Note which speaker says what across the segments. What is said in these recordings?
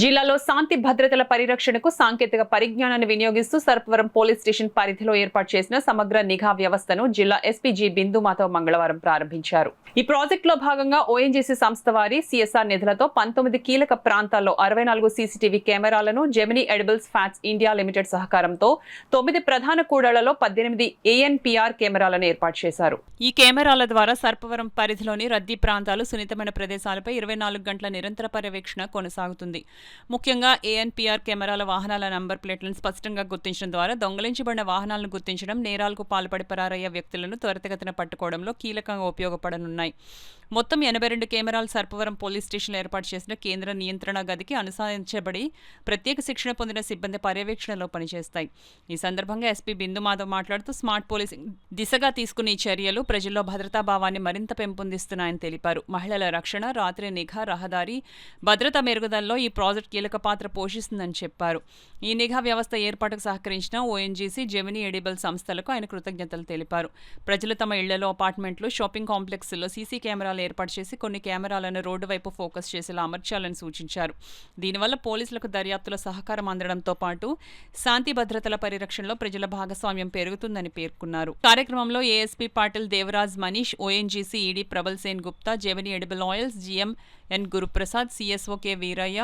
Speaker 1: జిల్లాలో శాంతి భద్రతల పరిరక్షణకు సాంకేతిక పరిజ్ఞానాన్ని వినియోగిస్తూ సర్పవరం పోలీస్ స్టేషన్ పరిధిలో ఏర్పాటు చేసిన సమగ్ర నిఘా వ్యవస్థను జిల్లా ఎస్పీ జి బిందు మాధవ్ మంగళవారం ప్రారంభించారు. ఈ ప్రాజెక్టులో భాగంగా ఓఎన్జీసీ సంస్థ వారి సిఎస్ఆర్ నిధులతో 19 కీలక ప్రాంతాల్లో 64 సీసీటీవీ కెమెరాలను Gemini edibles fats India limited సహకారంతో 9 ప్రధాన కూడళ్లలో 18 ఏఎన్పిఆర్ కెమెరాలను ఏర్పాటు చేశారు. ఈ కెమెరాల ద్వారా సర్పవరం పరిధిలోని రద్దీ ప్రాంతాలు, సున్నితమైన ప్రదేశాలపై 24 గంటల నిరంతర పర్యవేక్షణ కొనసాగుతుంది. ముఖ్యంగా ఏఎన్పిఆర్ కెమెరాల వాహనాల నంబర్ ప్లేట్లను స్పష్టంగా గుర్తించడం ద్వారా దొంగలించబడిన వాహనాలను గుర్తించడం, నేరాలకు పాల్పడి పరారయ్యే వ్యక్తులను త్వరితగతిన పట్టుకోవడంలో కీలకంగా ఉపయోగపడనున్నాయి. మొత్తం 82 కెమెరాలు సర్పవరం పోలీస్ స్టేషన్లో ఏర్పాటు చేసిన కేంద్ర నియంత్రణ గదికి అనుసంధానించబడి ప్రత్యేక శిక్షణ పొందిన సిబ్బంది పర్యవేక్షణలో పనిచేస్తాయి. ఈ సందర్భంగా ఎస్పీ బిందు మాధవ్ మాట్లాడుతూ స్మార్ట్ పోలీసింగ్ దిశగా తీసుకునే ఈ చర్యలు ప్రజల్లో భద్రతా భావాన్ని మరింత పెంపొందిస్తున్నాయని తెలిపారు. మహిళల రక్షణ, రాత్రి నిఘా, రహదారి భద్రత మెరుగుదలలో ఈ ప్రాజెక్ట్ కీలక పాత్ర పోషిస్తుందని చెప్పారు. ఈ నిఘా వ్యవస్థ ఏర్పాటుకు సహకరించిన ఓఎన్జీసీ, జెమినీ ఎడిబుల్ సంస్థలకు ఆయన కృతజ్ఞతలు తెలిపారు. ప్రజలు తమ ఇళ్లలో, అపార్ట్మెంట్లు, షాపింగ్ కాంప్లెక్స్లో సీసీ కెమెరాలు ఏర్పాటు చేసి కొన్ని కెమెరాలను రోడ్డు వైపు ఫోకస్ చేసేలా అమర్చాలని సూచించారు. దీనివల్ల పోలీసులకు దర్యాప్తులో సహకారం అందడంతో పాటు శాంతి భద్రతల పరిరక్షణలో ప్రజల భాగస్వామ్యం పెరుగుతుందని పేర్కొన్నారు. కార్యక్రమంలో ASP Patil Devaraj Manish, ONGC ED Prabal Sen Gupta, Gemini edible oils GM N Guruprasad, CSO K Veeraiah,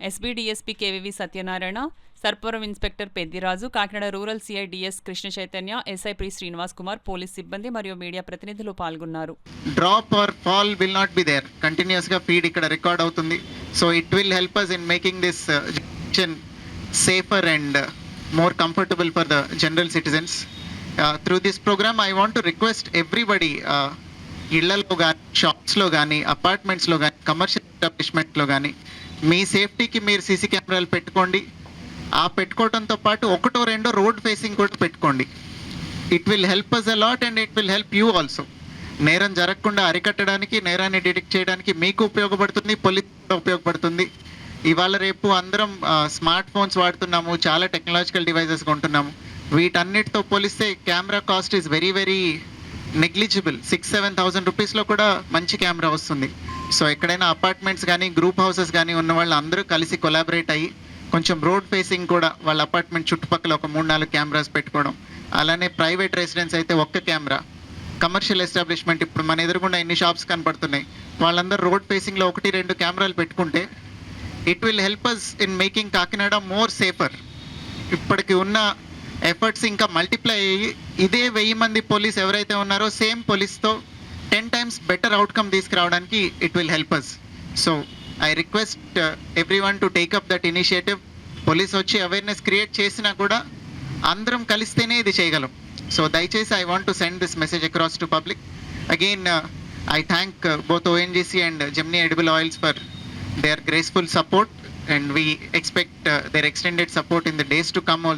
Speaker 1: SB DSP KVV Satyanarayana, Sarpavaram inspector Peddiraju, Kakinada rural CI DS Krishna Chaitanya, SI ప్రి శ్రీనివాస్ కుమార్, పోలీస్ సిబ్బంది మరియు మీడియా ప్రతినిధులు పాల్గొన్నారు.
Speaker 2: Drop or fall will not be there. Continuous గా ఫీడ్ ఇక్కడ రికార్డ్ అవుతుంది. So it will help us in making this safer and more comfortable for the general citizens. Through this programme I want to request everybody, ఇళ్లలో కానీ, షాప్స్లో కానీ, అపార్ట్మెంట్స్లో కానీ, commercial ఎస్టాబ్లిష్మెంట్లో కానీ మీ సేఫ్టీకి మీరు సీసీ కెమెరాలు పెట్టుకోండి. ఆ పెట్టుకోవడంతో పాటు ఒకటో రెండో రోడ్ ఫేసింగ్ కూడా పెట్టుకోండి. It will help us a lot and it will help you also. నేరం జరగకుండా అరికట్టడానికి, నేరాన్ని డిటెక్ట్ చేయడానికి మీకు ఉపయోగపడుతుంది, పోలీస్ ఉపయోగపడుతుంది. ఇవాళ రేపు అందరం స్మార్ట్ ఫోన్స్ వాడుతున్నాము, చాలా టెక్నాలజికల్ డివైజెస్ కొంటున్నాము. వీటన్నిటితో పోలిస్తే camera cost is very very negligible. 6,000-7,000 రూపీస్లో కూడా మంచి కెమెరా వస్తుంది. సో ఎక్కడైనా అపార్ట్మెంట్స్ కానీ, గ్రూప్ హౌసెస్ కానీ ఉన్న వాళ్ళు అందరూ కలిసి కొలాబరేట్ అయ్యి కొంచెం రోడ్ ఫేసింగ్ కూడా వాళ్ళ అపార్ట్మెంట్ చుట్టుపక్కల ఒక 3-4 కెమెరాస్ పెట్టుకోవడం. అలానే ప్రైవేట్ రెసిడెన్స్ అయితే ఒక్క కెమెరా, కమర్షియల్ ఎస్టాబ్లిష్మెంట్ ఇప్పుడు మన ఎదురుగుండా ఎన్ని షాప్స్ కనపడుతున్నాయి, వాళ్ళందరూ రోడ్ ఫేసింగ్లో 1-2 కెమెరాలు పెట్టుకుంటే it will help us in making Kakinada more safer. ఇప్పటికి ఉన్న ఎఫర్ట్స్ ఇంకా మల్టిప్లై అయ్యి ఇదే 1000 మంది పోలీస్ ఎవరైతే ఉన్నారో సేమ్ పోలీస్తో 10 times బెటర్ అవుట్కమ్ తీసుకురావడానికి it will help us. So I request everyone to take up that initiative. Police వచ్చి అవేర్నెస్ క్రియేట్ చేసినా కూడా అందరం కలిస్తేనే ఇది చేయగలం. సో దయచేసి I want to send this message across to public. Again I thank both ONGC and Gemini Edible Oils for their graceful support, and we expect their extended support in the days to come also.